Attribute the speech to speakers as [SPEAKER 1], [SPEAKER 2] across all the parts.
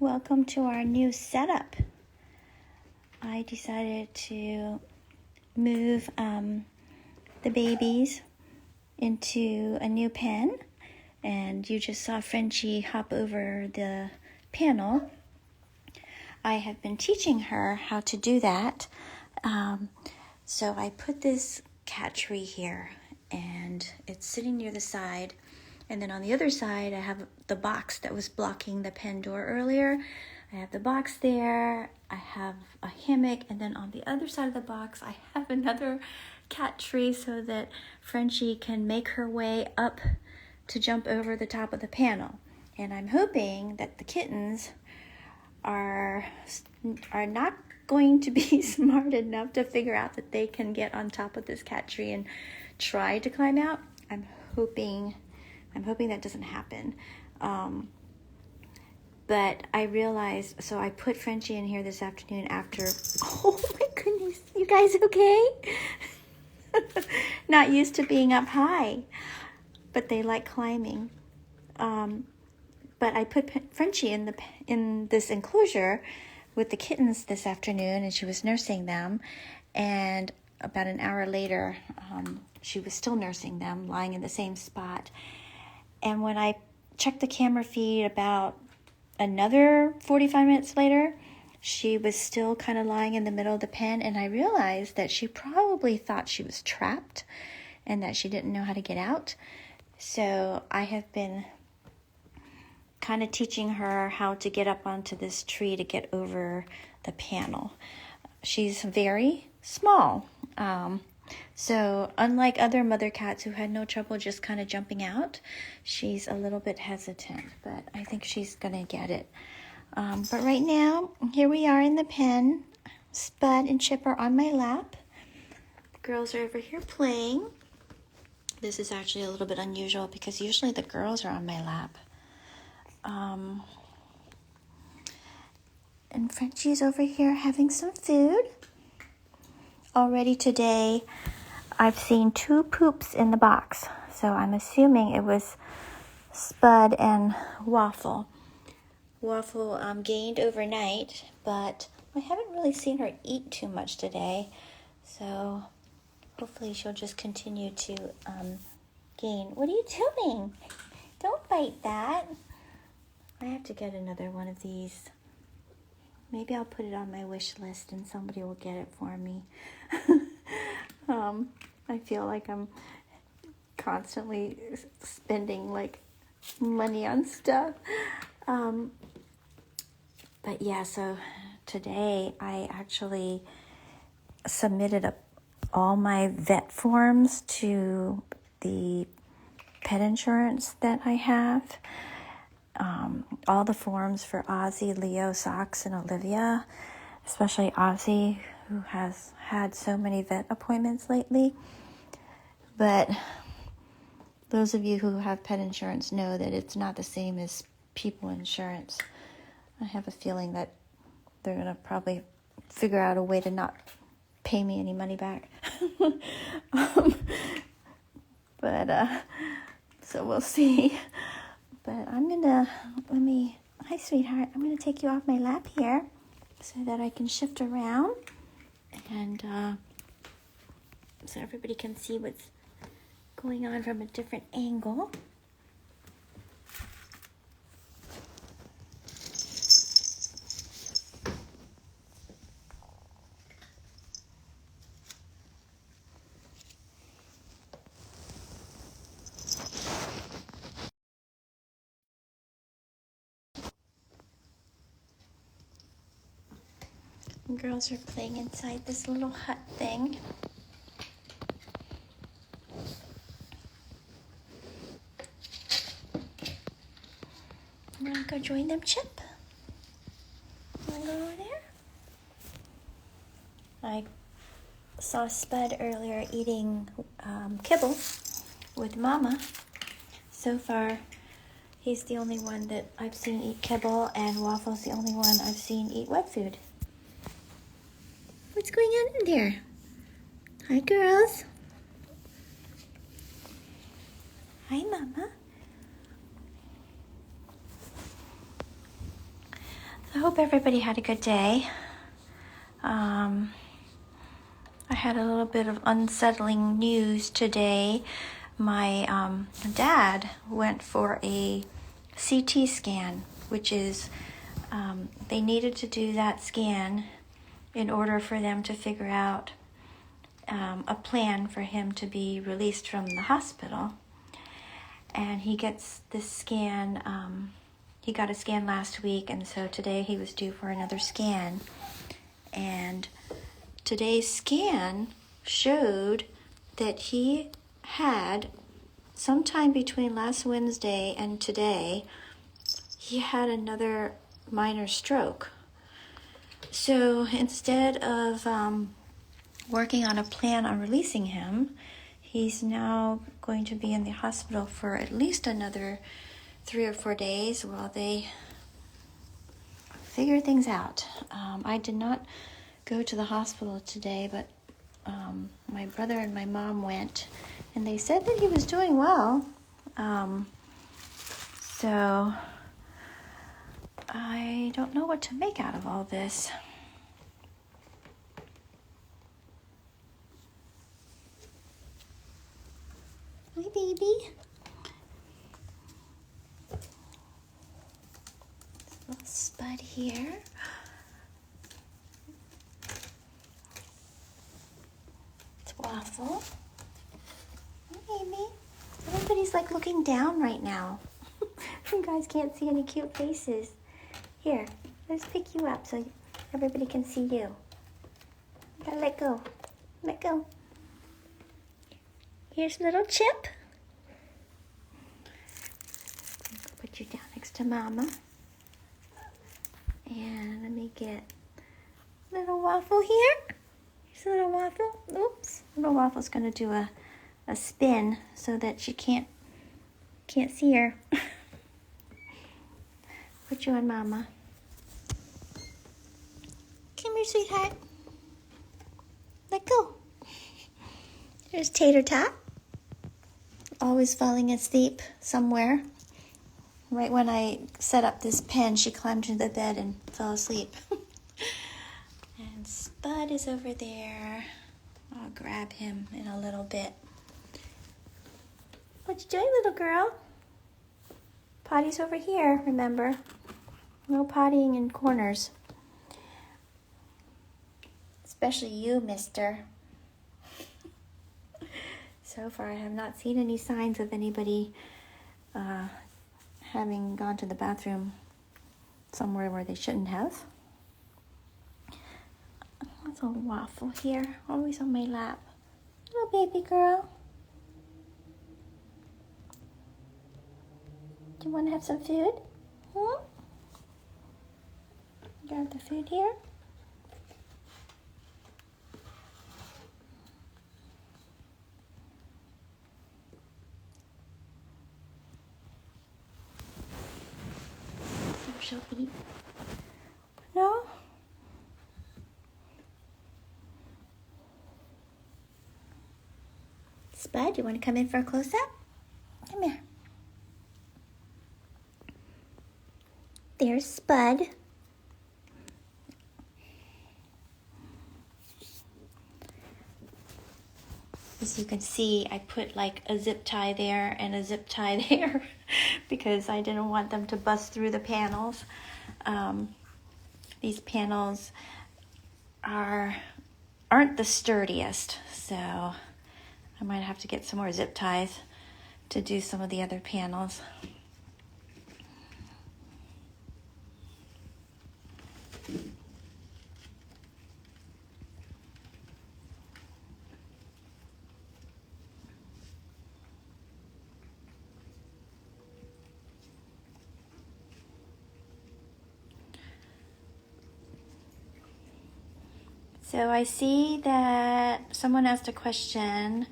[SPEAKER 1] welcome to our new setup. I decided to move the babies into a new pen, and you just saw Frenchie hop over the panel. I have been teaching her how to do that. So I put this cat tree here, and it's sitting near the side. And then on the other side, I have the box that was blocking the pen door earlier. I have the box there. I have a hammock. And then on the other side of the box, I have another cat tree so that Frenchie can make her way up to jump over the top of the panel. And I'm hoping that the kittens are not going to be smart enough to figure out that they can get on top of this cat tree and try to climb out. I'm hoping that doesn't happen. But I realized, so I put Frenchie in here this afternoon after, oh my goodness, you guys okay? Not used to being up high, but they like climbing. But I put Frenchie in this enclosure with the kittens this afternoon, and she was nursing them. And about an hour later, she was still nursing them, lying in the same spot. And when I checked the camera feed about another 45 minutes later, she was still kind of lying in the middle of the pen, and I realized that she probably thought she was trapped and that she didn't know how to get out. So I have been kind of teaching her how to get up onto this tree to get over the panel. She's very small. So unlike other mother cats who had no trouble just kind of jumping out, she's a little bit hesitant, but I think she's going to get it. But right now, here we are in the pen. Spud and Chip are on my lap. The girls are over here playing. This is actually a little bit unusual because usually the girls are on my lap. And Frenchie's over here having some food. Already today, I've seen 2 poops in the box, so I'm assuming it was Spud and Waffle. Waffle gained overnight, but I haven't really seen her eat too much today, so hopefully she'll just continue to gain. What are you doing? Don't bite that. I have to get another one of these. Maybe I'll put it on my wish list and somebody will get it for me. I feel like I'm constantly spending like money on stuff. But yeah, so today I actually submitted all my vet forms to the pet insurance that I have. All the forms for Ozzy, Leo, Sox, and Olivia, especially Ozzy, who has had so many vet appointments lately. But those of you who have pet insurance know that it's not the same as people insurance. I have a feeling that they're going to probably figure out a way to not pay me any money back. So we'll see. But hi sweetheart, I'm gonna take you off my lap here so that I can shift around and so everybody can see what's going on from a different angle. The girls are playing inside this little hut thing. You wanna go join them, Chip? You wanna go over there? I saw Spud earlier eating kibble with Mama. So far, he's the only one that I've seen eat kibble, and Waffle's the only one I've seen eat wet food. What's going on in there? Hi, girls. Hi, Mama. I hope everybody had a good day. I had a little bit of unsettling news today. My dad went for a CT scan, which is they needed to do that scan in order for them to figure out a plan for him to be released from the hospital. And he gets this scan, he got a scan last week, and so today he was due for another scan. And today's scan showed that he had, sometime between last Wednesday and today, he had another minor stroke. So instead of working on a plan on releasing him, he's now going to be in the hospital for at least another 3 or 4 days while they figure things out. I did not go to the hospital today, but my brother and my mom went, and they said that he was doing well. So I don't know what to make out of all this. Hi, baby. Little Spud here. It's Waffle. Hi, baby. Everybody's like looking down right now. You guys can't see any cute faces. Here, let's pick you up so everybody can see you. Gotta let go. Let go. Here's little Chip. Put you down next to Mama. And let me get little Waffle here. Here's little Waffle. Oops. Little Waffle's gonna do a spin so that she can't see her. Put you on Mama. Come here, sweetheart. Let go. There's Tater Tot. Always falling asleep somewhere. Right when I set up this pen, she climbed into the bed and fell asleep. And Spud is over there. I'll grab him in a little bit. What you doing, little girl? Potty's over here, remember? No pottying in corners. Especially you, mister. So far, I have not seen any signs of anybody having gone to the bathroom somewhere where they shouldn't have. There's a Waffle here, always on my lap. Little baby girl. Do you want to have some food? Grab the food here. She'll eat. No? Spud, you want to come in for a close-up? Come here. There's Spud. As you can see, I put like a zip tie there and a zip tie there because I didn't want them to bust through the panels. These panels aren't the sturdiest, so I might have to get some more zip ties to do some of the other panels. So I see that someone asked a question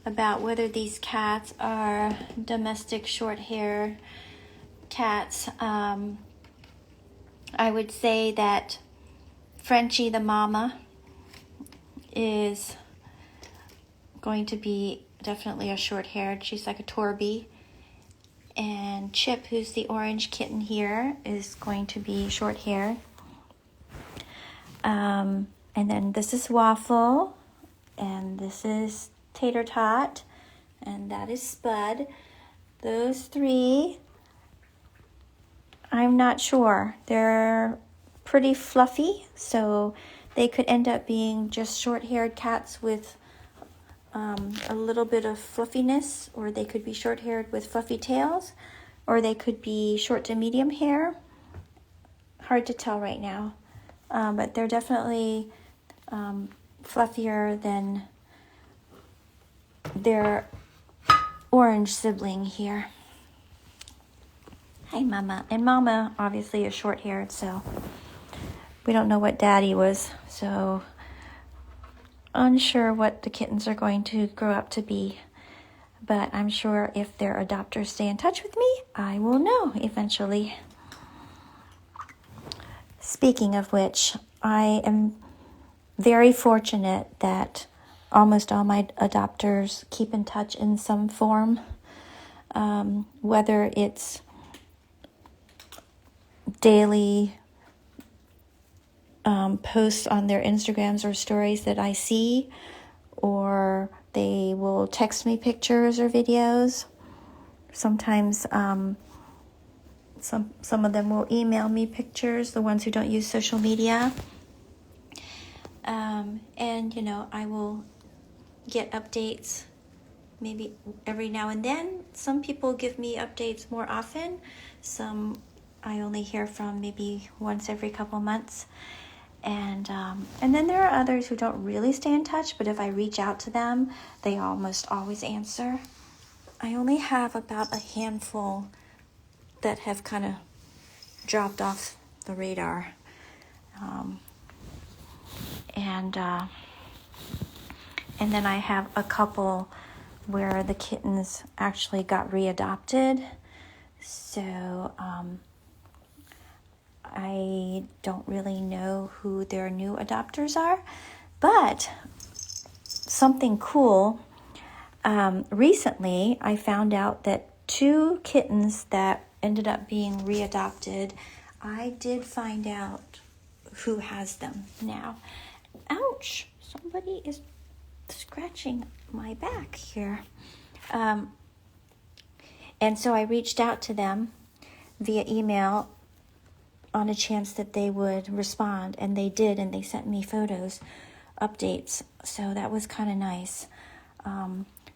[SPEAKER 1] about whether these cats are domestic short-haired cats. I would say that Frenchie the mama is going to be definitely a short-haired. She's like a Torby. And Chip, who's the orange kitten here, is going to be short hair. And then this is Waffle, and this is Tater Tot, and that is Spud. Those three, I'm not sure. They're pretty fluffy, so they could end up being just short-haired cats with a little bit of fluffiness, or they could be short-haired with fluffy tails, or they could be short to medium hair. Hard to tell right now, but they're definitely fluffier than their orange sibling here. Hi, Mama. And Mama obviously is short-haired, so we don't know what Daddy was, so unsure what the kittens are going to grow up to be. But I'm sure if their adopters stay in touch with me, I will know eventually. Speaking of which, I am very fortunate that almost all my adopters keep in touch in some form, whether it's daily posts on their Instagrams or stories that I see, or they will text me pictures or videos. Sometimes some of them will email me pictures, the ones who don't use social media. And, I will get updates maybe every now and then. Some people give me updates more often. Some I only hear from maybe once every couple months. And then there are others who don't really stay in touch, but if I reach out to them, they almost always answer. I only have about a handful that have kind of dropped off the radar. And then I have a couple where the kittens actually got readopted. So I don't really know who their new adopters are, but something cool. Recently, I found out that 2 kittens that ended up being readopted, I did find out who has them now. Ouch! Somebody is scratching my back here. And so I reached out to them via email on a chance that they would respond, and they did, and they sent me photos, updates, so that was kind of nice.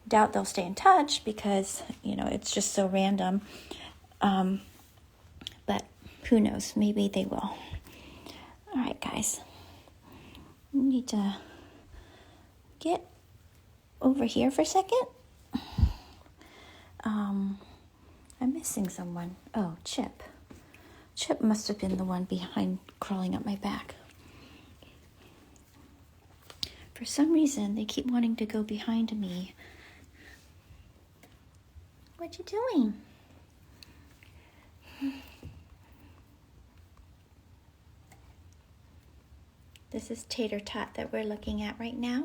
[SPEAKER 1] Doubt they'll stay in touch because, it's just so random, but who knows, maybe they will. All right, guys, I need to get over here for a second. I'm missing someone. Oh, Chip. Chip must have been the one behind crawling up my back. For some reason, they keep wanting to go behind me. What you doing? This is Tater Tot that we're looking at right now.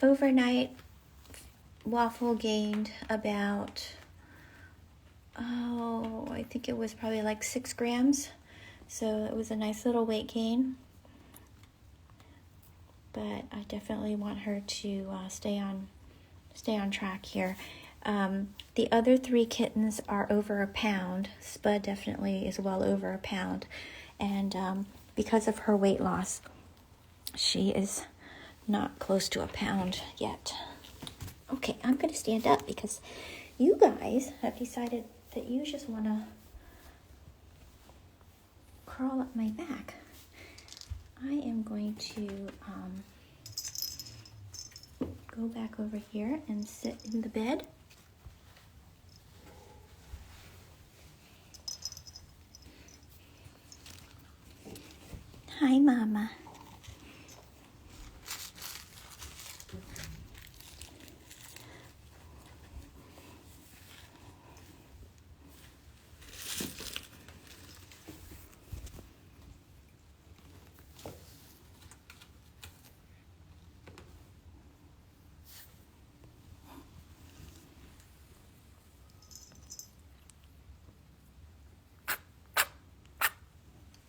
[SPEAKER 1] Overnight, Waffle gained about, I think it was probably like 6 grams. So it was a nice little weight gain. But I definitely want her to stay on track here. The other 3 kittens are over a pound. Spud definitely is well over a pound. And because of her weight loss, she is not close to a pound yet. Okay, I'm going to stand up because you guys have decided that you just want to crawl up my back. I am going to go back over here and sit in the bed. Hi, Mama.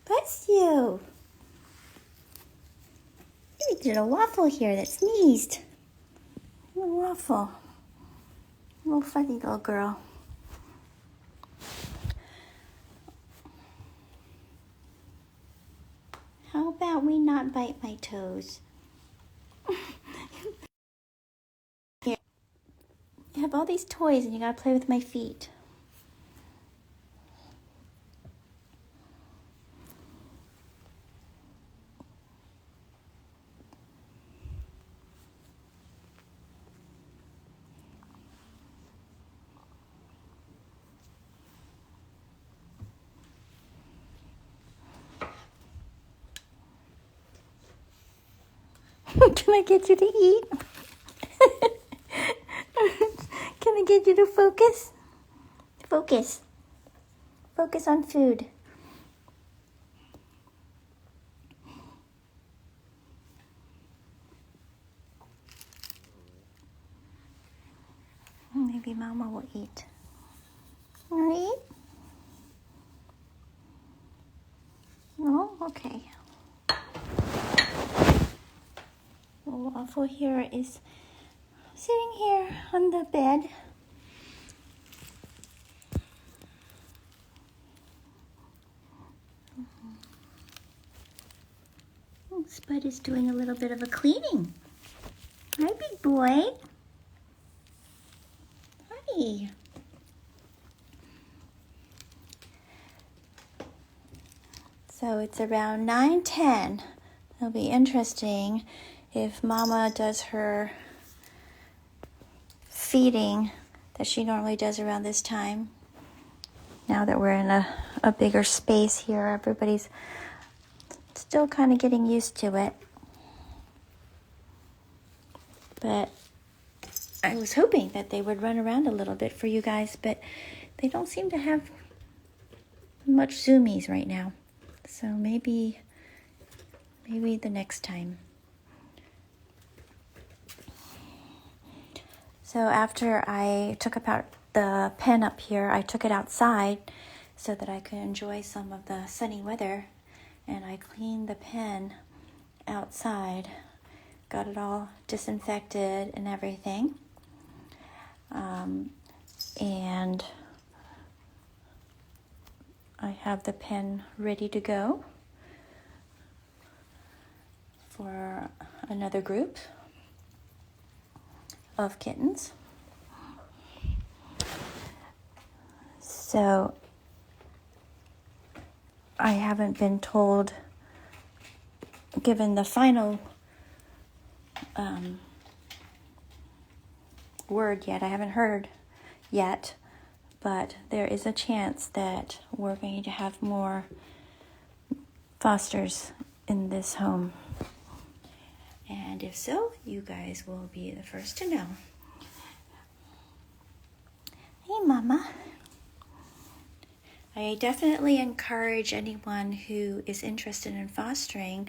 [SPEAKER 1] Bless you. You did a waffle here that sneezed. A waffle. Little fuzzy little girl. How about we not bite my toes? Here. You have all these toys and you gotta play with my feet. Can I get you to eat? Can I get you to focus? Focus. Focus on food. Maybe Mama will eat. Want to eat? No? Okay. The waffle here is sitting here on the bed. Spud is doing a little bit of a cleaning. Hi, big boy. Hi. So it's around 9:10. It'll be interesting if Mama does her feeding that she normally does around this time. Now that we're in a bigger space here, everybody's still kind of getting used to it. But I was hoping that they would run around a little bit for you guys, but they don't seem to have much zoomies right now. So maybe the next time. So after I took about the pen up here, I took it outside so that I could enjoy some of the sunny weather, and I cleaned the pen outside, got it all disinfected and everything, and I have the pen ready to go for another group of kittens. So I haven't been given the final word yet. I haven't heard yet, but there is a chance that we're going to have more fosters in this home. And if so, you guys will be the first to know. Hey, Mama. I definitely encourage anyone who is interested in fostering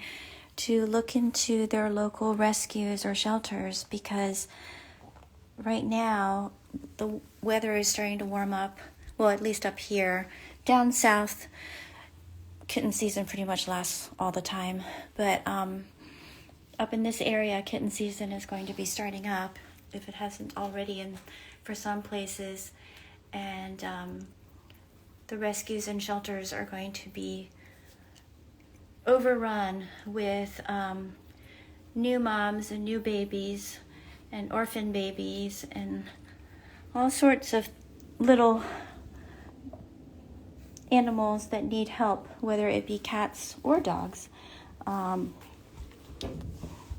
[SPEAKER 1] to look into their local rescues or shelters, because right now the weather is starting to warm up. Well, at least up here. Down south, kitten season pretty much lasts all the time. But up in this area, kitten season is going to be starting up, if it hasn't already, for some places. And the rescues and shelters are going to be overrun with new moms and new babies and orphan babies and all sorts of little animals that need help, whether it be cats or dogs.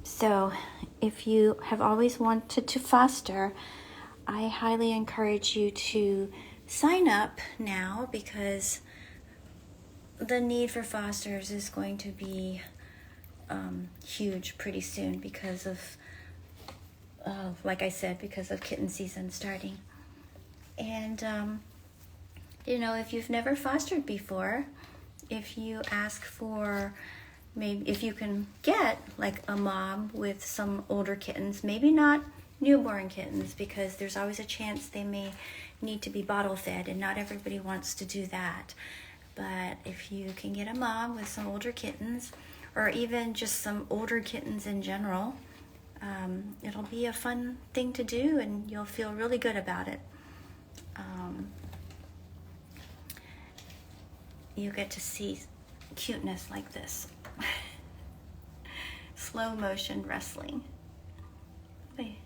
[SPEAKER 1] So if you have always wanted to foster, I highly encourage you to sign up now, because the need for fosters is going to be huge pretty soon because of, like I said, because of kitten season starting. And, if you've never fostered before, if you ask for, maybe if you can get like a mom with some older kittens, maybe not newborn kittens, because there's always a chance they may need to be bottle fed, and not everybody wants to do that. but if you can get a mom with some older kittens, or even just some older kittens in general, it'll be a fun thing to do, and you'll feel really good about it. You get to see cuteness like this. Slow motion wrestling. Wait.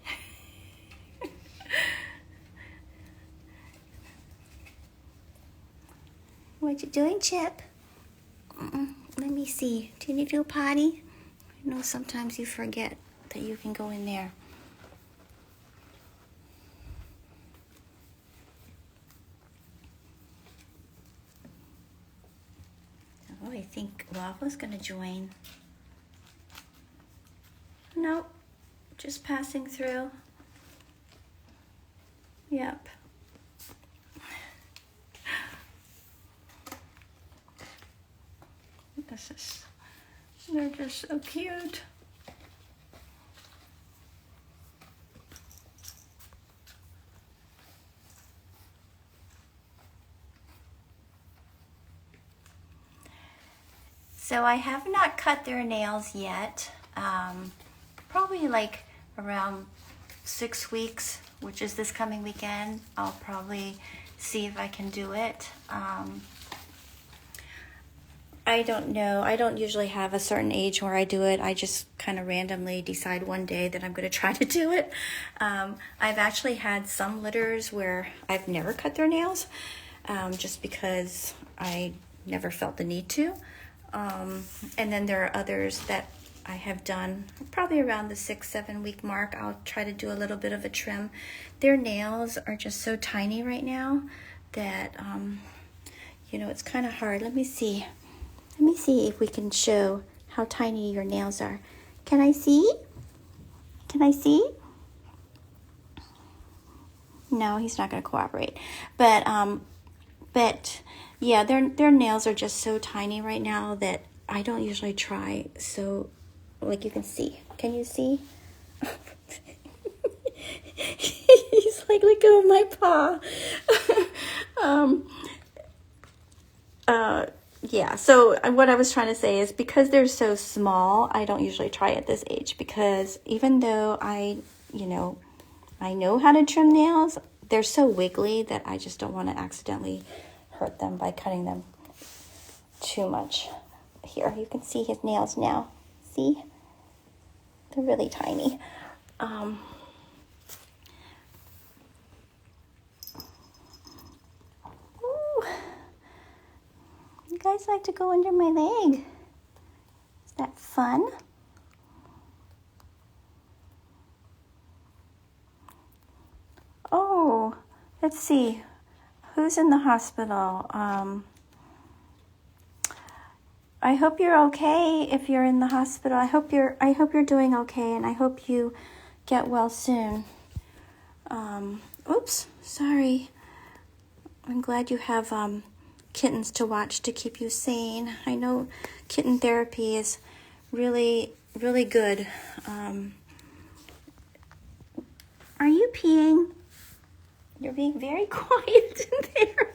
[SPEAKER 1] What you doing, Chip? Let me see. Did you do potty? I know sometimes you forget that you can go in there. Oh, I think Wawa's gonna join. Nope, just passing through. Yep. They're just so cute. So I have not cut their nails yet. Probably like around 6 weeks, which is this coming weekend. I'll probably see if I can do it. I don't know. I don't usually have a certain age where I do it. I just kind of randomly decide one day that I'm going to try to do it. I've actually had some litters where I've never cut their nails, just because I never felt the need to. And then there are others that I have done probably around the 6-7 week mark. I'll try to do a little bit of a trim. Their nails are just so tiny right now that, it's kind of hard. Let me see. Let me see if we can show how tiny your nails are. Can I see? Can I see? No, he's not going to cooperate. But yeah, their nails are just so tiny right now that I don't usually try. So, like you can see. Can you see? He's like, let go of my paw. Yeah, so what I was trying to say is because they're so small, I don't usually try at this age, because even though I know how to trim nails, they're so wiggly that I just don't want to accidentally hurt them by cutting them too much. Here, you can see his nails now. See? They're really tiny. You guys like to go under my leg. Is that fun? Oh, let's see. Who's in the hospital? I hope you're okay if you're in the hospital. I hope you're doing okay, and I hope you get well soon. Oops, sorry. I'm glad you have kittens to watch to keep you sane. I know kitten therapy is really, really good. Are you peeing? You're being very quiet in there.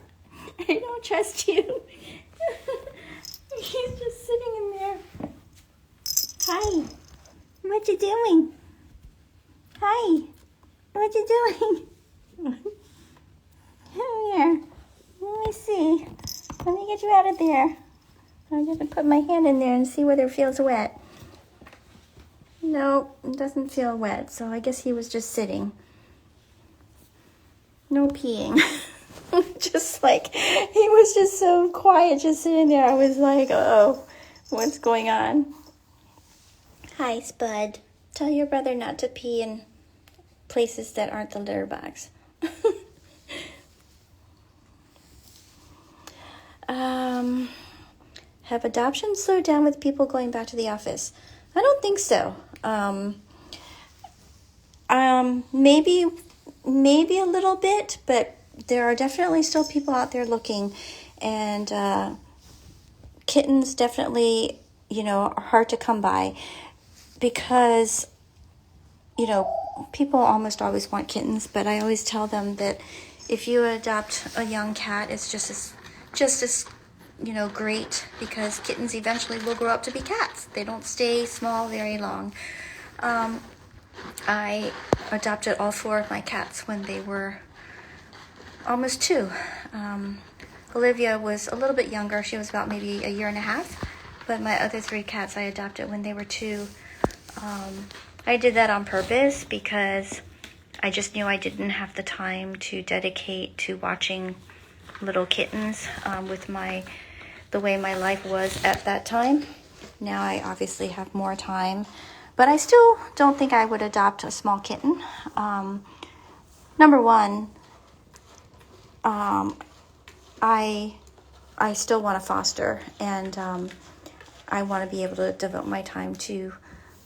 [SPEAKER 1] I don't trust you. He's just sitting in there. Hi. What you doing? Hi. What you doing? Come here. Let me see. Let me get you out of there. I'm going to put my hand in there and see whether it feels wet. No, it doesn't feel wet, so I guess he was just sitting. No peeing. Just like, he was just so quiet, just sitting there. I was like, oh, what's going on? Hi, Spud. Tell your brother not to pee in places that aren't the litter box. Have adoptions slowed down with people going back to the office? I don't think so. Maybe a little bit, but there are definitely still people out there looking, and kittens definitely, are hard to come by, because, people almost always want kittens, but I always tell them that if you adopt a young cat, it's just as great because kittens eventually will grow up to be cats. They don't stay small very long. I adopted all 4 of my cats when they were almost 2. Olivia was a little bit younger. She was about maybe a year and a half. But my other 3 cats I adopted when they were 2. I did that on purpose because I just knew I didn't have the time to dedicate to watching little kittens with the way my life was at that time. Now I obviously have more time, but I still don't think I would adopt a small kitten. Number one, I still want to foster, and I want to be able to devote my time to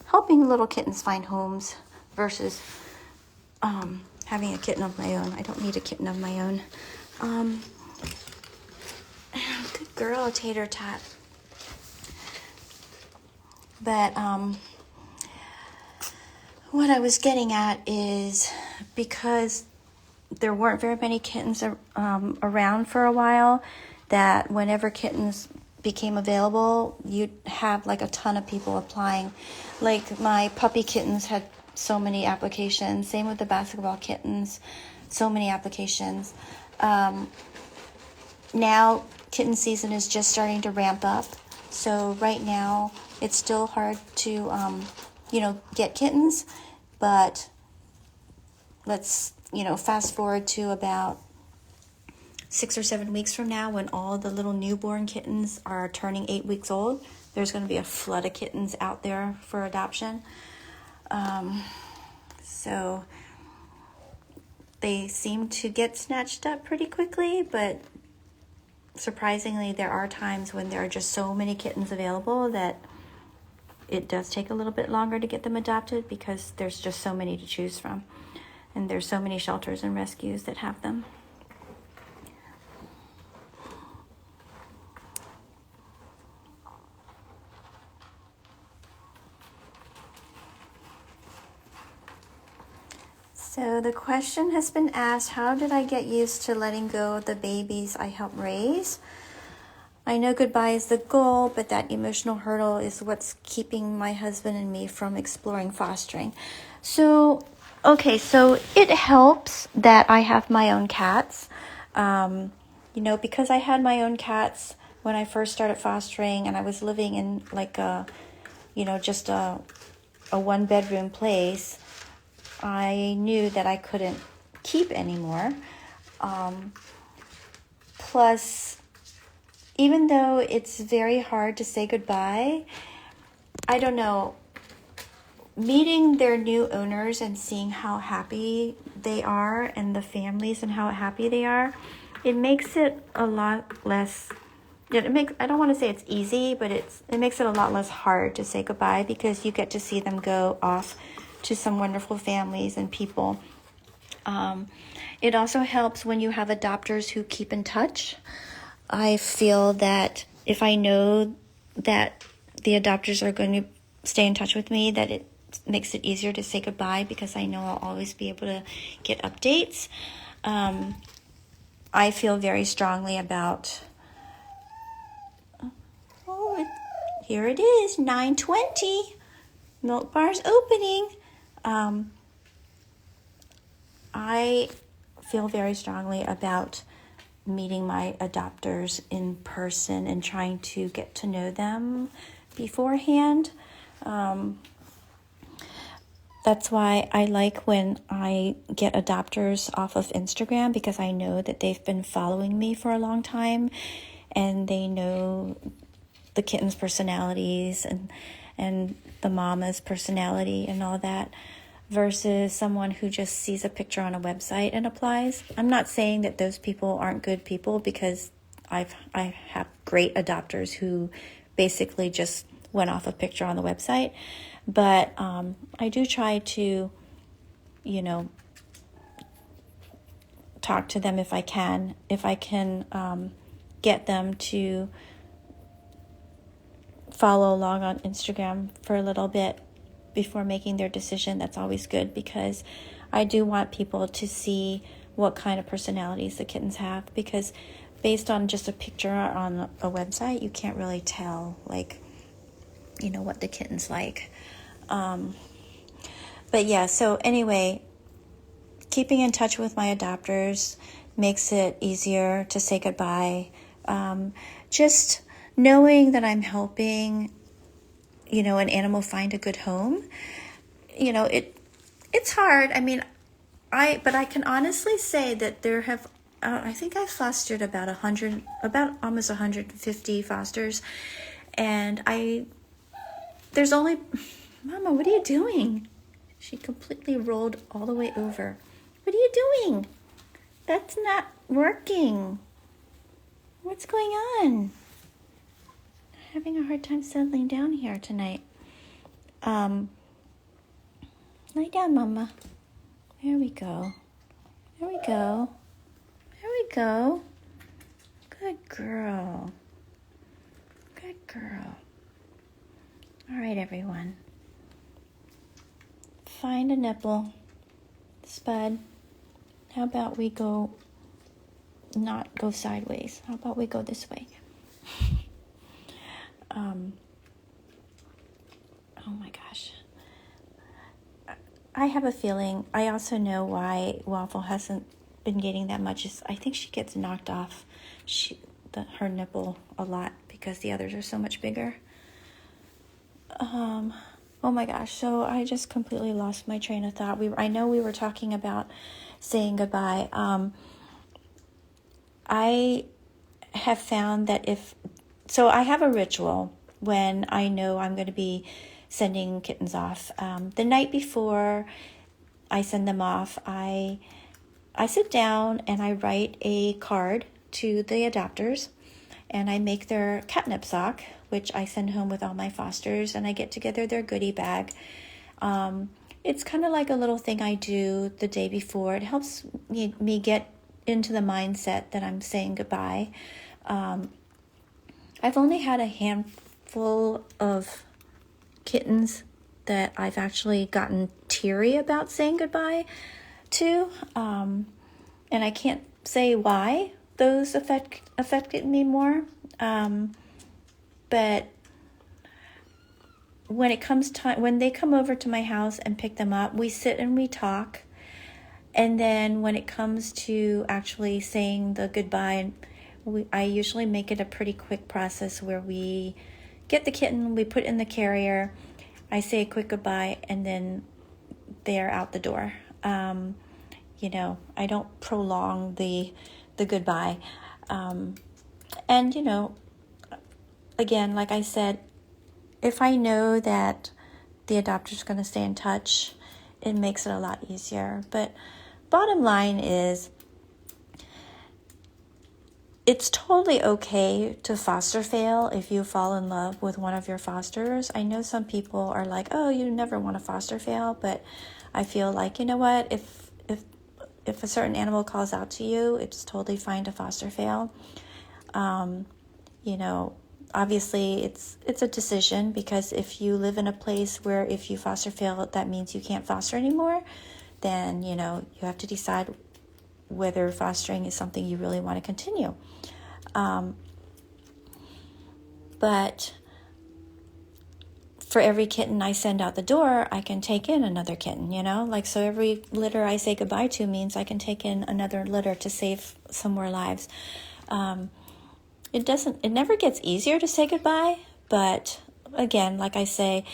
[SPEAKER 1] helping little kittens find homes versus having a kitten of my own. I don't need a kitten of my own. Good girl, Tater Tot. But what I was getting at is because there weren't very many kittens around for a while, that whenever kittens became available, you'd have like a ton of people applying. Like my puppy kittens had so many applications. Same with the basketball kittens, so many applications. Now kitten season is just starting to ramp up. So right now it's still hard to, get kittens, but let's, fast forward to about 6 or 7 weeks from now, when all the little newborn kittens are turning 8 weeks old, there's going to be a flood of kittens out there for adoption. So they seem to get snatched up pretty quickly, but surprisingly, there are times when there are just so many kittens available that it does take a little bit longer to get them adopted because there's just so many to choose from. And there's so many shelters and rescues that have them. So the question has been asked, how did I get used to letting go of the babies I helped raise? I know goodbye is the goal, but that emotional hurdle is what's keeping my husband and me from exploring fostering. So it helps that I have my own cats. Because I had my own cats when I first started fostering, and I was living in like just a 1-bedroom place, I knew that I couldn't keep anymore. Plus, even though it's very hard to say goodbye, I don't know, meeting their new owners and seeing how happy they are and the families and how happy they are, it makes it a lot less, I don't want to say it's easy, but it makes it a lot less hard to say goodbye because you get to see them go off to some wonderful families and people. It also helps when you have adopters who keep in touch. I feel that if I know that the adopters are going to stay in touch with me, that it makes it easier to say goodbye because I know I'll always be able to get updates. I feel very strongly about, here it is, 9:20, Milk Bar's opening. I feel very strongly about meeting my adopters in person and trying to get to know them beforehand. That's why I like when I get adopters off of Instagram, because I know that they've been following me for a long time and they know the kittens' personalities and the mama's personality and all that, versus someone who just sees a picture on a website and applies. I'm not saying that those people aren't good people, because I have great adopters who basically just went off a picture on the website. But I do try to, talk to them if I can. If I can get them to follow along on Instagram for a little bit before making their decision, that's always good, because I do want people to see what kind of personalities the kittens have, because based on just a picture on a website, you can't really tell, like, what the kitten's like. But yeah, so anyway, keeping in touch with my adopters makes it easier to say goodbye. Just knowing that I'm helping, an animal find a good home, it's hard. I mean, but I can honestly say that there have, I think I've fostered about almost 150 fosters, and there's only, Mama, what are you doing? She completely rolled all the way over. What are you doing? That's not working. What's going on? Having a hard time settling down here tonight. Lie down, Mama. There we go. There we go. There we go. Good girl. Good girl. All right, everyone. Find a nipple. Spud, how about we not go sideways? How about we go this way? Oh my gosh. I have a feeling, I also know why Waffle hasn't been getting that much. I think she gets knocked off her nipple a lot because the others are so much bigger. Oh my gosh, so I just completely lost my train of thought. I know we were talking about saying goodbye. I have found that I have a ritual when I know I'm going to be sending kittens off. The night before I send them off, I sit down and I write a card to the adopters, and I make their catnip sock, which I send home with all my fosters, and I get together their goodie bag. It's kind of like a little thing I do the day before. It helps me get into the mindset that I'm saying goodbye. I've only had a handful of kittens that I've actually gotten teary about saying goodbye to, and I can't say why those affected me more, but when it comes time, when they come over to my house and pick them up, we sit and we talk, and then when it comes to actually saying the goodbye, I usually make it a pretty quick process where we get the kitten, we put it in the carrier, I say a quick goodbye, and then they're out the door. I don't prolong the goodbye. And, again, like I said, if I know that the adopter's going to stay in touch, it makes it a lot easier. But bottom line is, it's totally okay to foster fail if you fall in love with one of your fosters. I know some people are like, oh, you never want to foster fail, but I feel like, you know what, if a certain animal calls out to you, it's totally fine to foster fail. Obviously it's a decision, because if you live in a place where if you foster fail, that means you can't foster anymore, then, you have to decide whether fostering is something you really want to continue. But for every kitten I send out the door, I can take in another kitten, so every litter I say goodbye to means I can take in another litter to save some more lives. It never gets easier to say goodbye, but again, like I say,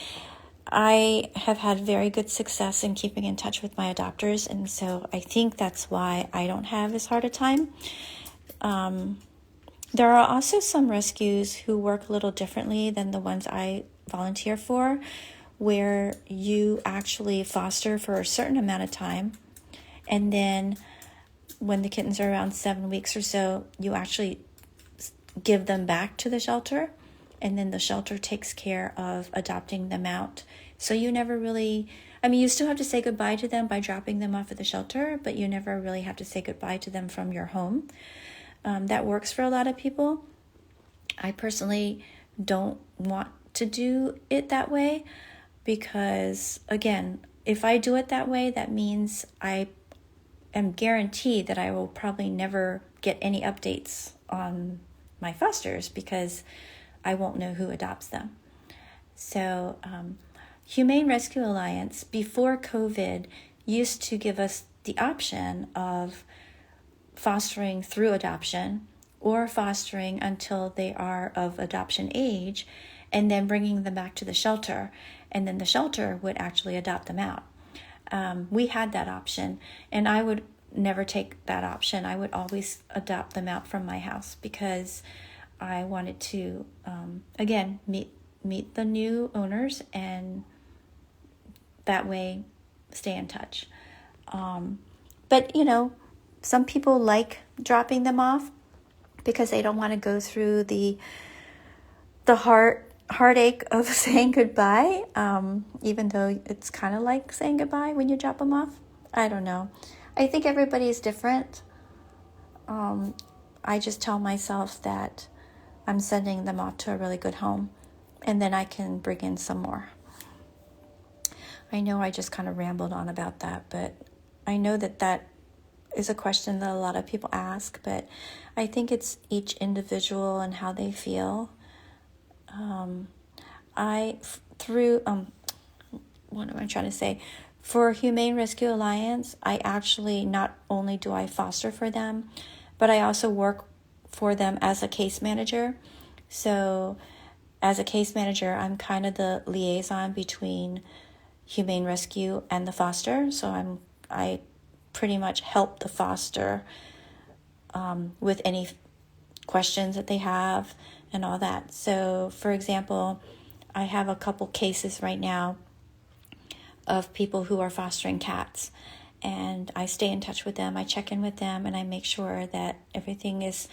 [SPEAKER 1] I have had very good success in keeping in touch with my adopters, and so I think that's why I don't have as hard a time. There are also some rescues who work a little differently than the ones I volunteer for, where you actually foster for a certain amount of time, and then when the kittens are around 7 weeks or so, you actually give them back to the shelter, and then the shelter takes care of adopting them out. So you never really, you still have to say goodbye to them by dropping them off at the shelter, but you never really have to say goodbye to them from your home. That works for a lot of people. I personally don't want to do it that way, because again, if I do it that way, that means I am guaranteed that I will probably never get any updates on my fosters because I won't know who adopts them. So Humane Rescue Alliance, before COVID, used to give us the option of fostering through adoption or fostering until they are of adoption age and then bringing them back to the shelter. And then the shelter would actually adopt them out. We had that option, and I would never take that option. I would always adopt them out from my house because I wanted to, again, meet the new owners and that way stay in touch. But, some people like dropping them off because they don't want to go through the heartache of saying goodbye, even though it's kind of like saying goodbye when you drop them off. I don't know. I think everybody is different. I just tell myself that I'm sending them off to a really good home, and then I can bring in some more. I know I just kind of rambled on about that, but I know that is a question that a lot of people ask, but I think it's each individual and how they feel. What am I trying to say? For Humane Rescue Alliance, I actually, not only do I foster for them, but I also work for them as a case manager. So as a case manager, I'm kind of the liaison between Humane Rescue and the foster. So I pretty much help the foster with any questions that they have and all that. So, for example, I have a couple cases right now of people who are fostering cats, and I stay in touch with them. I check in with them, and I make sure that everything is,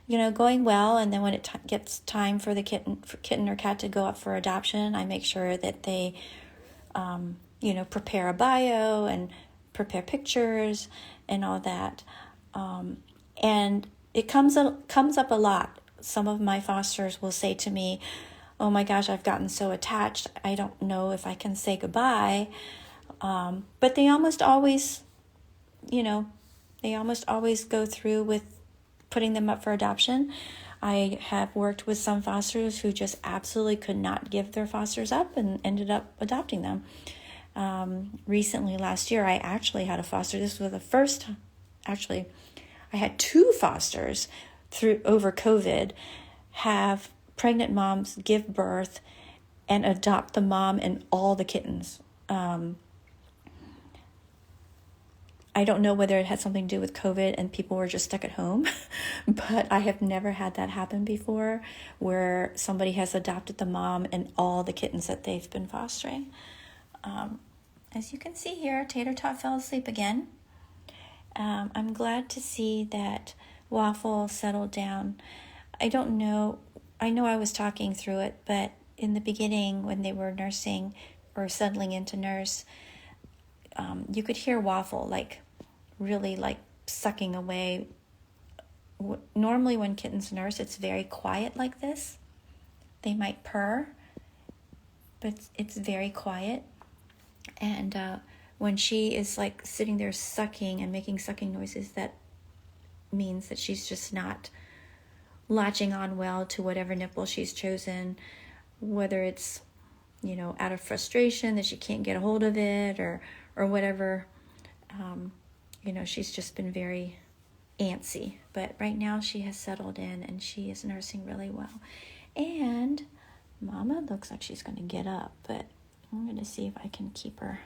[SPEAKER 1] going well. And then when it gets time for the kitten or cat to go up for adoption, I make sure that they, prepare a bio and prepare pictures and all that. And it comes up a lot. Some of my fosters will say to me, "Oh my gosh, I've gotten so attached. I don't know if I can say goodbye." But they almost always, go through with putting them up for adoption. I have worked with some fosters who just absolutely could not give their fosters up and ended up adopting them. Recently, last year, I actually had a foster. This was the first time. Actually, I had two fosters over COVID have pregnant moms give birth and adopt the mom and all the kittens. I don't know whether it had something to do with COVID and people were just stuck at home, but I have never had that happen before where somebody has adopted the mom and all the kittens that they've been fostering. As you can see here, Tater Tot fell asleep again. I'm glad to see that Waffle settled down. I don't know. I know I was talking through it, but in the beginning when they were nursing or settling into nurse, you could hear Waffle really sucking away. Normally when kittens nurse, it's very quiet like this. They might purr, but it's very quiet. And when she is sitting there sucking and making sucking noises, that means that she's just not latching on well to whatever nipple she's chosen, whether it's, out of frustration that she can't get a hold of it or whatever. She's just been very antsy. But right now she has settled in and she is nursing really well. And Mama looks like she's going to get up, but I'm going to see if I can keep her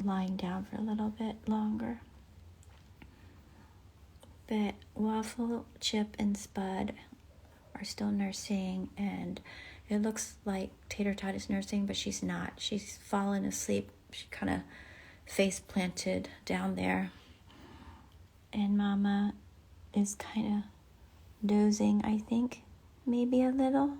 [SPEAKER 1] lying down for a little bit longer. But Waffle, Chip, and Spud are still nursing, and it looks like Tater Tot is nursing, but she's not. She's fallen asleep. She kind of face planted down there. And Mama is kind of dozing, I think, maybe a little.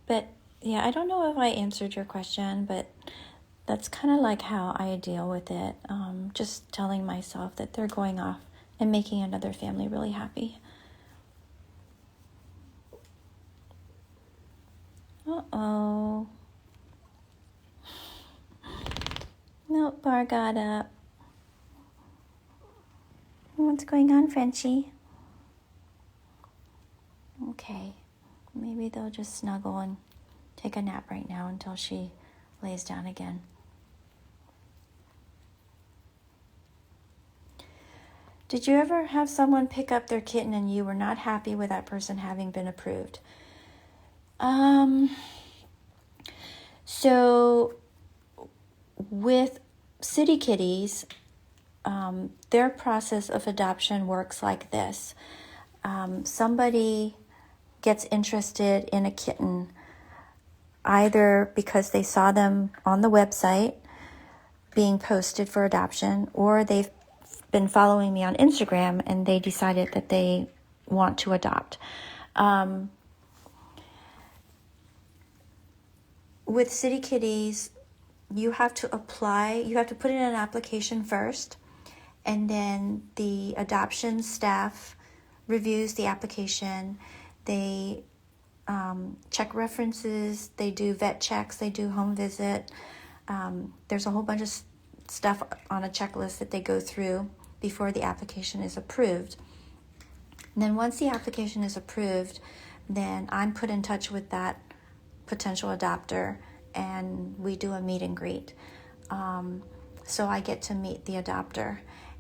[SPEAKER 1] But yeah, I don't know if I answered your question, but that's kind of how I deal with it. Just telling myself that they're going off and making another family really happy. Uh-oh. Nope, Bar got up. What's going on, Frenchie? Okay, maybe they'll just snuggle and take a nap right now until she lays down again. Did you ever have someone pick up their kitten and you were not happy with that person having been approved? So with City Kitties, their process of adoption works like this. Somebody gets interested in a kitten either because they saw them on the website being posted for adoption, or they've been following me on Instagram and they decided that they want to adopt. With City Kitties, you have to put in an application first, and then the adoption staff reviews the application. They check references, they do vet checks, they do home visit. There's a whole bunch of stuff on a checklist that they go through before the application is approved. And then once the application is approved, then I'm put in touch with that potential adopter and we do a meet and greet. So I get to meet the adopter,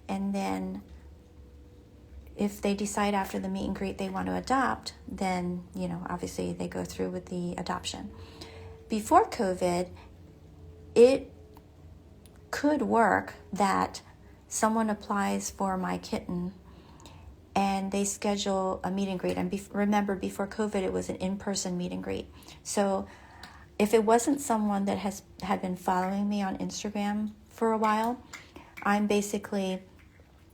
[SPEAKER 1] and then if they decide after the meet and greet they want to adopt, then, obviously they go through with the adoption. Before COVID, it could work that someone applies for my kitten and they schedule a meet and greet. And remember, before COVID, it was an in-person meet and greet. So if it wasn't someone that had been following me on Instagram for a while, I'm basically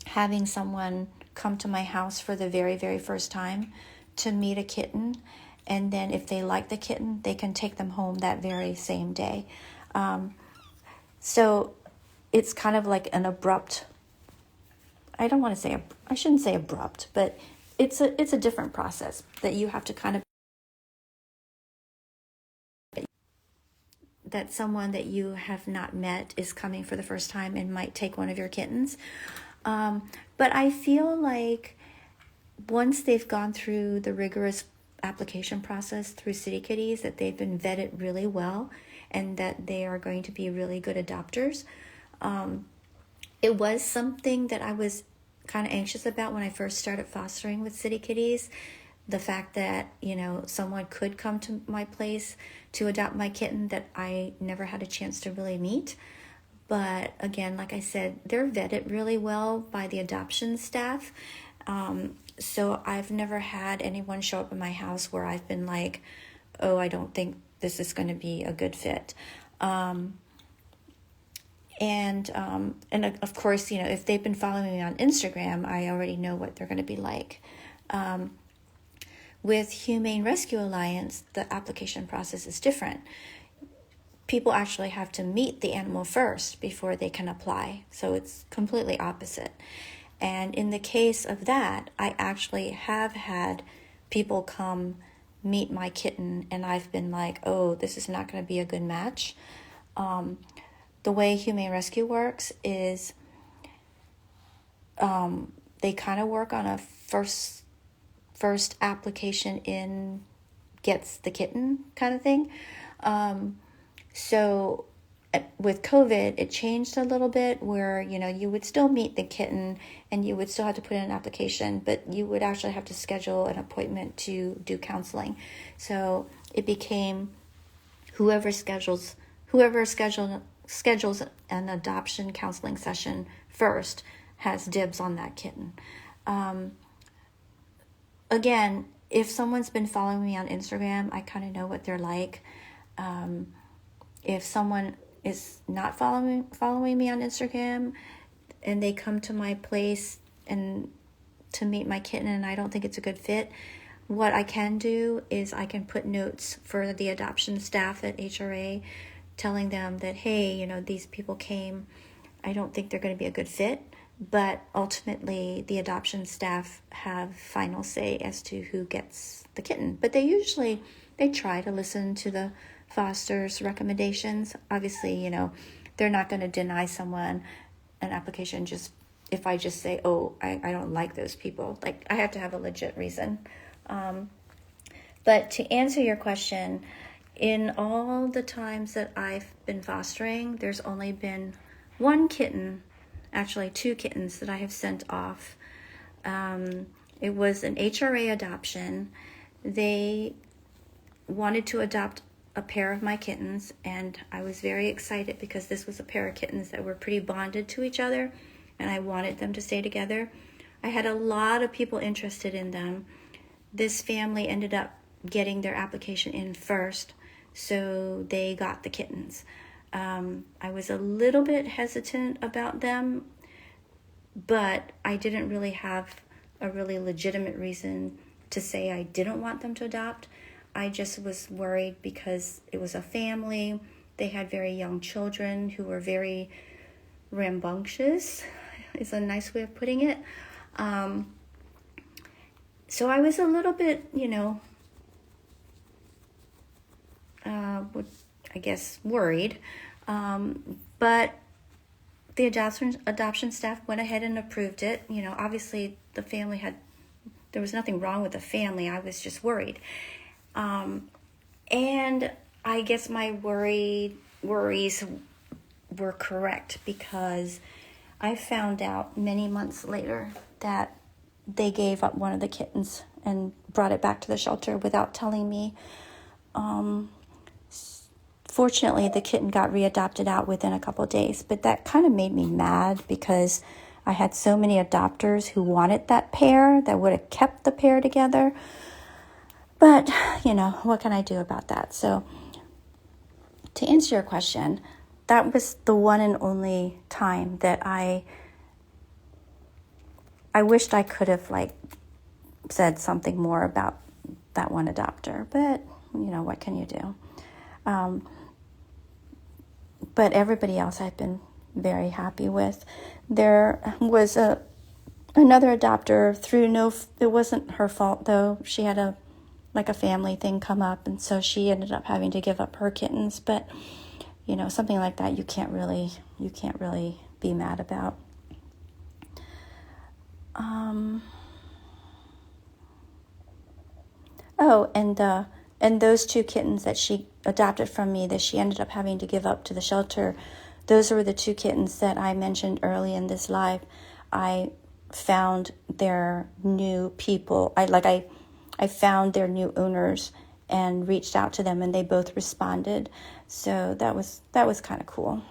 [SPEAKER 1] having someone come to my house for the very, very first time to meet a kitten. And then if they like the kitten, they can take them home that very same day. So it's kind of like an abrupt, I shouldn't say abrupt, but it's a different process that you have to kind of, that someone that you have not met is coming for the first time and might take one of your kittens. But I feel like once they've gone through the rigorous application process through City Kitties, that they've been vetted really well and that they are going to be really good adopters. It was something that I was kind of anxious about when I first started fostering with City Kitties. The fact that, someone could come to my place to adopt my kitten that I never had a chance to really meet. But again, like I said, they're vetted really well by the adoption staff. So I've never had anyone show up in my house where I've been like, oh, I don't think this is going to be a good fit. And of course, if they've been following me on Instagram, I already know what they're going to be like. With Humane Rescue Alliance, the application process is different. People actually have to meet the animal first before they can apply. So it's completely opposite. And in the case of that, I actually have had people come meet my kitten and I've been like, oh, this is not going to be a good match. The way Humane Rescue works is they kind of work on a first application in gets the kitten kind of thing. So with COVID, it changed a little bit where, you would still meet the kitten and you would still have to put in an application, but you would actually have to schedule an appointment to do counseling. So it became whoever schedules an adoption counseling session first has dibs on that kitten. Again, if someone's been following me on Instagram, I kind of know what they're like. If someone is not following me on Instagram and they come to my place and to meet my kitten and I don't think it's a good fit, what I can do is I can put notes for the adoption staff at HRA telling them that, hey, these people came. I don't think they're going to be a good fit, but ultimately the adoption staff have final say as to who gets the kitten. But they try to listen to the foster's recommendations. Obviously, they're not going to deny someone an application just if I just say, oh, I don't like those people. Like, I have to have a legit reason. But to answer your question, in all the times that I've been fostering, there's only been one kitten, actually 2 kittens that I have sent off. It was an HRA adoption. They wanted to adopt a pair of my kittens, and I was very excited because this was a pair of kittens that were pretty bonded to each other, and I wanted them to stay together. I had a lot of people interested in them. This family ended up getting their application in first, so they got the kittens. I was a little bit hesitant about them, but I didn't really have a really legitimate reason to say I didn't want them to adopt. I just was worried because it was a family. They had very young children who were very rambunctious, is a nice way of putting it. So I was a little bit, I guess worried. But the adoption staff went ahead and approved it. Obviously the family there was nothing wrong with the family. I was just worried. And I guess my worries were correct, because I found out many months later that they gave up one of the kittens and brought it back to the shelter without telling me. Fortunately, the kitten got readopted out within a couple of days, but that kind of made me mad because I had so many adopters who wanted that pair that would have kept the pair together. But, what can I do about that? So, to answer your question, that was the one and only time that I wished I could have, said something more about that one adopter. But, what can you do? But everybody else I've been very happy with. There was another adopter it wasn't her fault though. She had a family thing come up, and so she ended up having to give up her kittens. But something like that you can't really be mad about. And those 2 kittens that she adopted from me that she ended up having to give up to the shelter, those were the 2 kittens that I mentioned early in this live. I found their new people. I found their new owners and reached out to them, and they both responded. So that was kind of cool.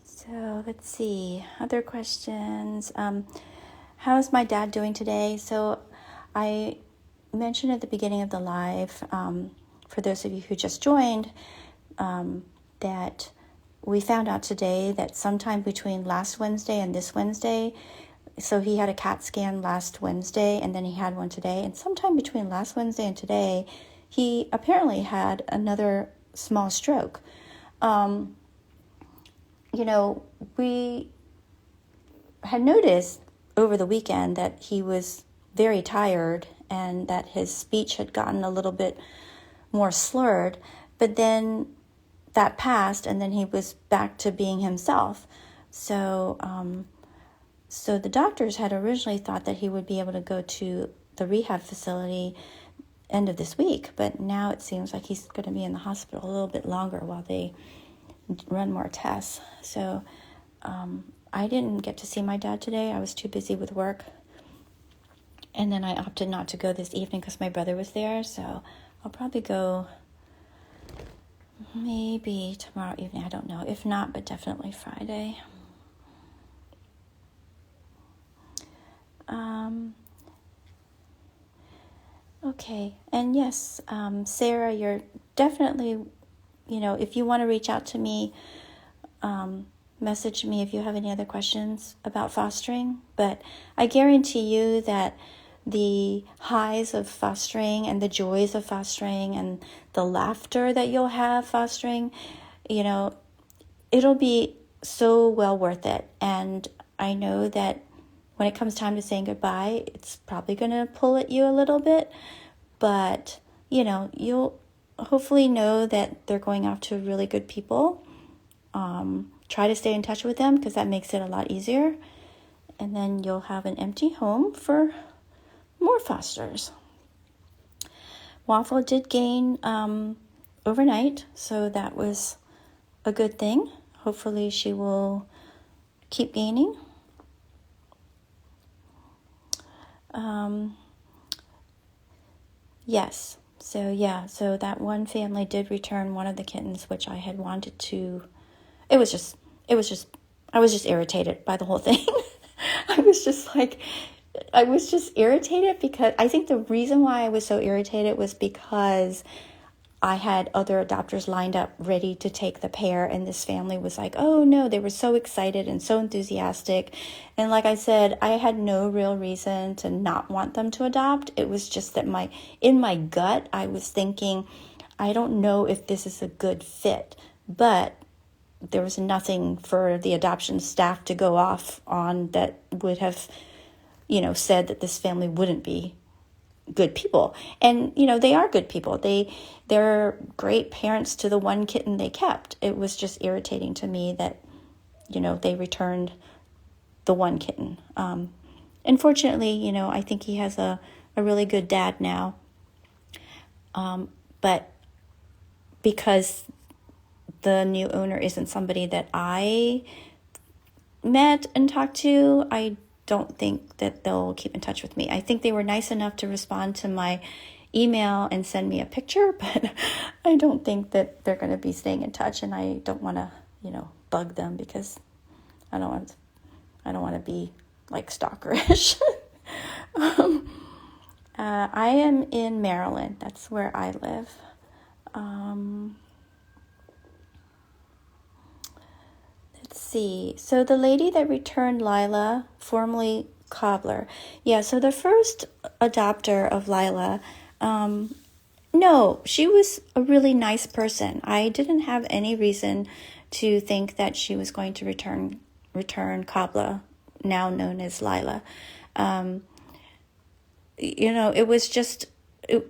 [SPEAKER 1] So let's see, other questions. How's my dad doing today? So I mentioned at the beginning of the live, for those of you who just joined, that we found out today that sometime between last Wednesday and this Wednesday, so he had a CAT scan last Wednesday and then he had one today, and sometime between last Wednesday and today, he apparently had another small stroke. We had noticed over the weekend that he was very tired and that his speech had gotten a little bit more slurred, but then that passed and then he was back to being himself. So the doctors had originally thought that he would be able to go to the rehab facility end of this week, but now it seems like he's going to be in the hospital a little bit longer while they run more tests. So I didn't get to see my dad today. I was too busy with work. And then I opted not to go this evening because my brother was there. So I'll probably go maybe tomorrow evening. I don't know. If not, but definitely Friday. Okay. And yes, Sarah, you're definitely, if you want to reach out to me, message me if you have any other questions about fostering. But I guarantee you that the highs of fostering and the joys of fostering and the laughter that you'll have fostering, it'll be so well worth it. And I know that when it comes time to saying goodbye, it's probably going to pull at you a little bit, but you'll hopefully know that they're going off to really good people. Try to stay in touch with them because that makes it a lot easier. And then you'll have an empty home for more fosters. Waffle did gain overnight, so that was a good thing. Hopefully she will keep gaining. Yes. So that one family did return one of the kittens, which I had wanted to. I was just irritated by the whole thing. I was just irritated because I think the reason why I was so irritated was because I had other adopters lined up ready to take the pair, and this family was like, oh no, they were so excited and so enthusiastic. And like I said, I had no real reason to not want them to adopt. It was just that in my gut, I was thinking, I don't know if this is a good fit, but there was nothing for the adoption staff to go off on that would have, said that this family wouldn't be good people. And they are good people. They're great parents to the one kitten they kept. It was just irritating to me that they returned the one kitten. Unfortunately, I think he has a really good dad now, but because the new owner isn't somebody that I met and talked to, I don't think that they'll keep in touch with me. I think they were nice enough to respond to my email and send me a picture, but I don't think that they're going to be staying in touch, and I don't want to, bug them because I don't want to be like stalkerish. I am in Maryland. That's where I live. Let's see. So the lady that returned Lila, formerly Cobbler. Yeah, so the first adopter of Lila, no, she was a really nice person. I didn't have any reason to think that she was going to return Cobbler, now known as Lila. It was just,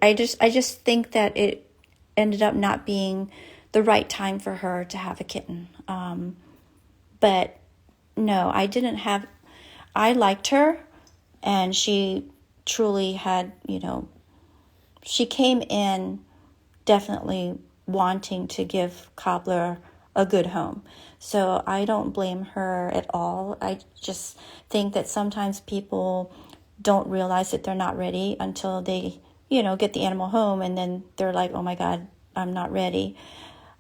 [SPEAKER 1] I just think that it ended up not being the right time for her to have a kitten. But no, I liked her, and she truly had, she came in definitely wanting to give Cobbler a good home. So I don't blame her at all. I just think that sometimes people don't realize that they're not ready until they, get the animal home, and then they're like, oh my God, I'm not ready.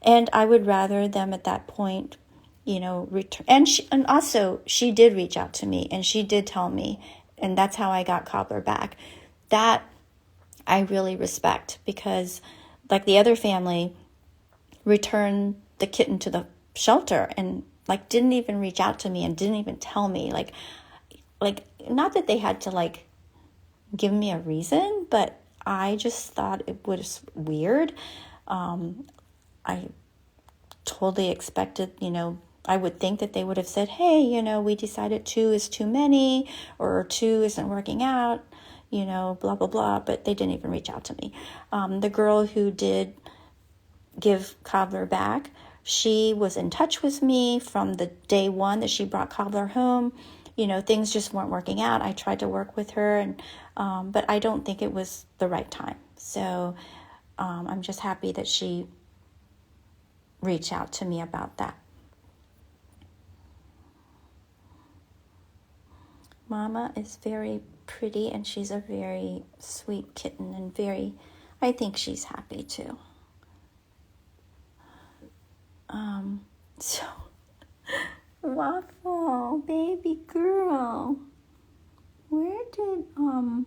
[SPEAKER 1] And I would rather them at that point, return. And also she did reach out to me, and she did tell me, and that's how I got Cobbler back. That I really respect, because like the other family returned the kitten to the shelter and like didn't even reach out to me and didn't even tell me, like not that they had to like give me a reason, but I just thought it was weird. I totally expected, I would think that they would have said, hey, we decided 2 is too many, or 2 isn't working out, blah, blah, blah. But they didn't even reach out to me. The girl who did give Cobbler back, she was in touch with me from the day one that she brought Cobbler home. Things just weren't working out. I tried to work with her, and but I don't think it was the right time. So I'm just happy that she reached out to me about that. Mama is very pretty, and she's a very sweet kitten, and I think she's happy too. So Waffle, baby girl, where did oh,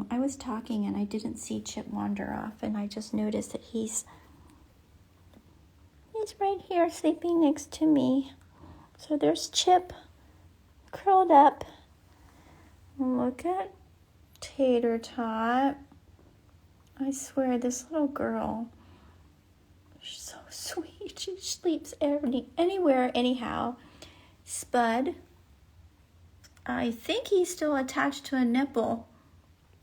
[SPEAKER 1] I was talking and I didn't see Chip wander off, and I just noticed that he's right here sleeping next to me. So there's Chip curled up. Look at Tater Tot. I swear, this little girl, she's so sweet. She sleeps anywhere, anyhow. Spud. I think he's still attached to a nipple.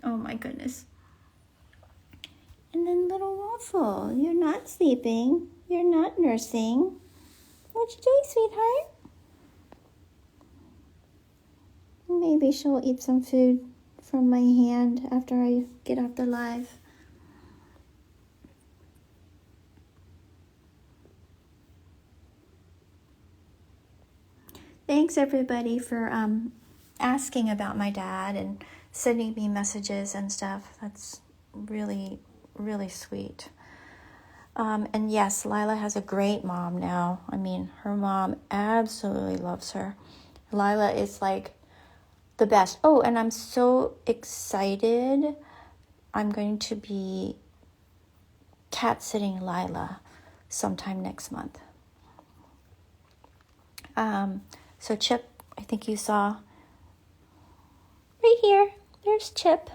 [SPEAKER 1] Oh my goodness. And then little Waffle, you're not sleeping. You're not nursing. What you doing, sweetheart? Maybe she'll eat some food from my hand after I get off the live. Thanks everybody for asking about my dad and sending me messages and stuff. That's really, really sweet. And yes, Lila has a great mom now. I mean, her mom absolutely loves her. Lila is like the best. Oh, and I'm so excited. I'm going to be cat sitting Lila sometime next month. So Chip, I think you saw right here. There's Chip.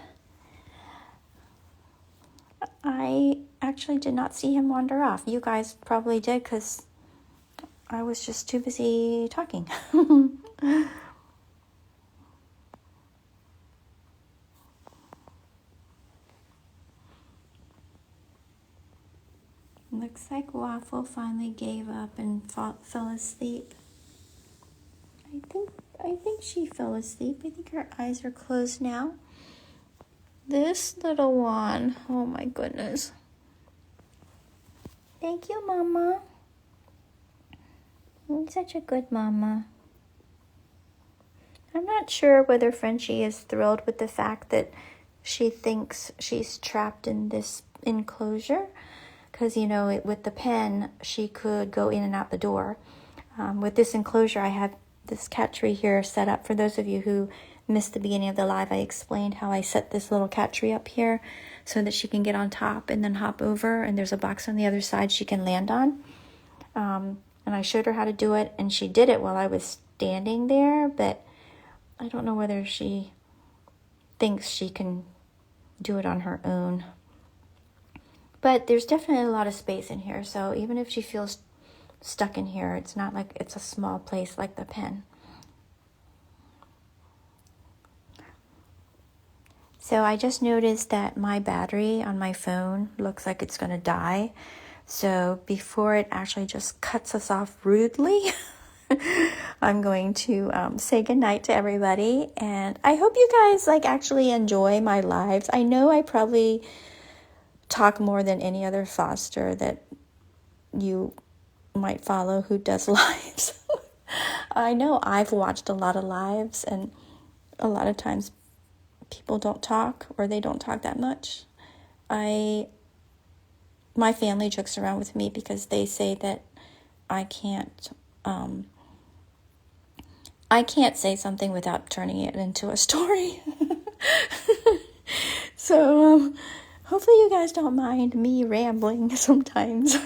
[SPEAKER 1] I actually did not see him wander off. You guys probably did because I was just too busy talking. Looks like Waffle finally gave up and fell asleep. I think she fell asleep. I think her eyes are closed now. This little one, oh my goodness. Thank you, Mama. You're such a good mama. I'm not sure whether Frenchie is thrilled with the fact that she thinks she's trapped in this enclosure. Because, you know, with the pen, she could go in and out the door. With this enclosure, I have this cat tree here set up. For those of you who missed the beginning of the live, I explained how I set this little cat tree up here so that she can get on top and then hop over. And there's a box on the other side she can land on. And I showed her how to do it, and she did it while I was standing there. But I don't know whether she thinks she can do it on her own. But there's definitely a lot of space in here, so even if she feels stuck in here, it's not like it's a small place like the pen. So I just noticed that my battery on my phone looks like it's going to die. So before it actually just cuts us off rudely, I'm going to say goodnight to everybody. And I hope you guys actually enjoy my lives. I know I probably talk more than any other foster that you might follow who does lives. I know I've watched a lot of lives, and a lot of times people don't talk, or they don't talk that much. My family jokes around with me because they say that I can't say something without turning it into a story. So hopefully you guys don't mind me rambling sometimes.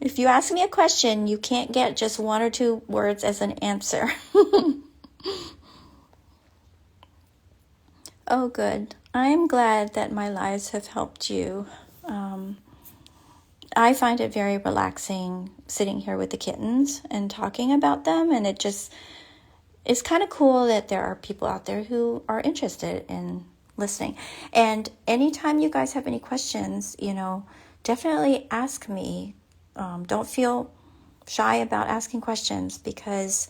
[SPEAKER 1] If you ask me a question, you can't get just one or two words as an answer. Oh, good. I'm glad that my lives have helped you. I find it very relaxing sitting here with the kittens and talking about them, and it's kind of cool that there are people out there who are interested in listening. And anytime you guys have any questions, definitely ask me. Don't feel shy about asking questions, because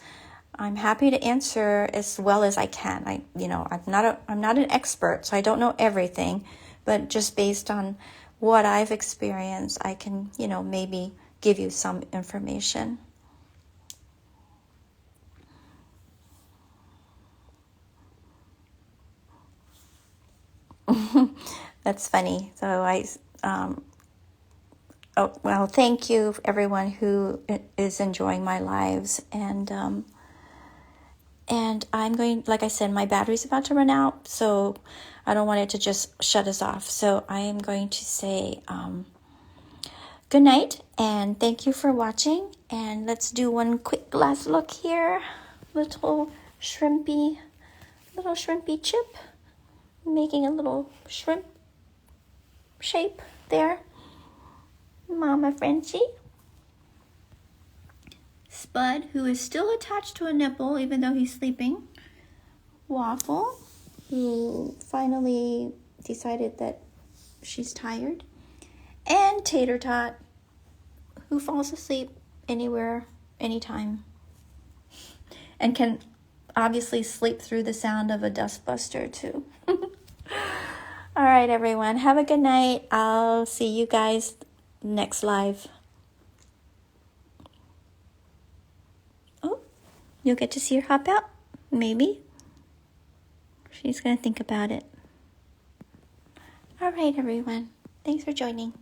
[SPEAKER 1] I'm happy to answer as well as I can. I'm not an expert, so I don't know everything, but just based on what I've experienced, I can, maybe give you some information. That's funny. So thank you everyone who is enjoying my lives, and I'm going, like I said, my battery's about to run out, so I don't want it to just shut us off. So I am going to say good night, and thank you for watching. And let's do one quick last look here. Little shrimpy Chip, making a little shrimp shape there. Mama Frenchie. Spud, who is still attached to a nipple even though he's sleeping. Waffle, who finally decided that she's tired, and Tater Tot, who falls asleep anywhere, anytime, and can obviously sleep through the sound of a dustbuster too. All right, everyone. Have a good night. I'll see you guys next live. Oh, you'll get to see her hop out? Maybe. She's going to think about it. All right, everyone. Thanks for joining.